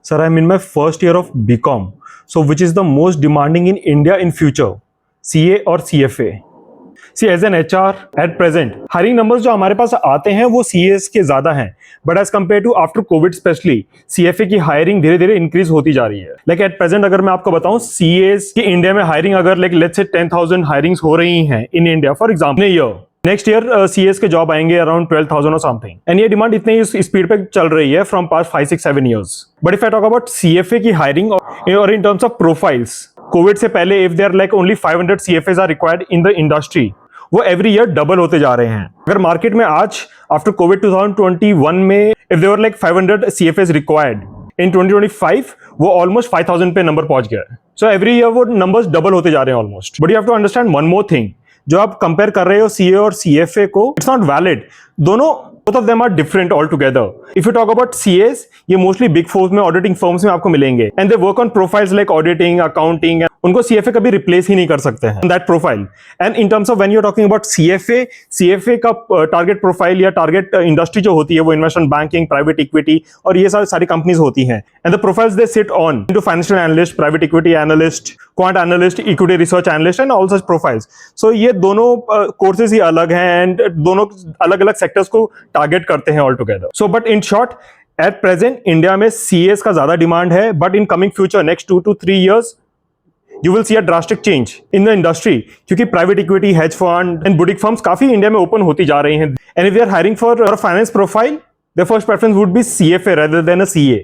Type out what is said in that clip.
Sir, I'm in my first year of BCom. So, which is the most demanding in India in future? CA or CFA? See, as an HR at present, hiring numbers जो हमारे पास आते हैं वो CAs के ज़्यादा हैं, but as compare to after covid specially CFA की hiring धीरे धीरे इंक्रीज होती जा रही है. लाइक एट प्रेजेंट अगर मैं आपको बताऊं CAs की इंडिया में हायरिंग अगर लाइक लेट्स से 10,000 हायरिंग्स हो रही हैं in India for example year, next year CAs के जॉब आएंगे अराउंड 12,000 और समथिंग. एंड ये डिमांड इतनी स्पीड पे चल रही है from past 5-6-7 years. But if I talk about CFA की हायरिंग और in terms of profiles, covid से पहले if there like only 500 CFAs are required in the industry, वो एवरी ईयर डबल होते जा रहे हैं. अगर मार्केट में आज आफ्टर कोविड 2021 में if there like 500 CFAs required, in 2025 वो ऑलमोस्ट 5,000 पे नंबर पहुंच गया है. सो एवरी ईयर वो नंबर्स डबल होते जा रहे हैं almost. But you have to understand one more thing, जो आप कंपेयर कर रहे हो CA और CFA को, इट्स नॉट वैलिड. दोनों both of them are different altogether. If you talk about CAs, ये mostly big fours में auditing firms में आपको मिलेंगे, and they work on profiles like auditing, accounting. उनको CFA कभी replace ही नहीं कर सकते हैं that profile. And in terms of when you're talking about CFA का target profile या target industry जो होती है वो investment banking, private equity और ये सारी companies होती हैं. And the profiles they sit on into financial analyst, private equity analyst, quant analyst, equity research analyst and all such profiles. So ये दोनों courses ही अलग हैं and दोनों अलग-अलग sectors को टारगेट करते हैं all together. So but in short at present India में CAs का ज्यादा डिमांड है, but in coming future next 2 to 3 years you will see a drastic change in the industry, क्योंकि private equity, hedge fund and boutique firms काफी India में open होती जा रही हैं. And if they are hiring for finance profile, there first preference would be CFA rather than a CA.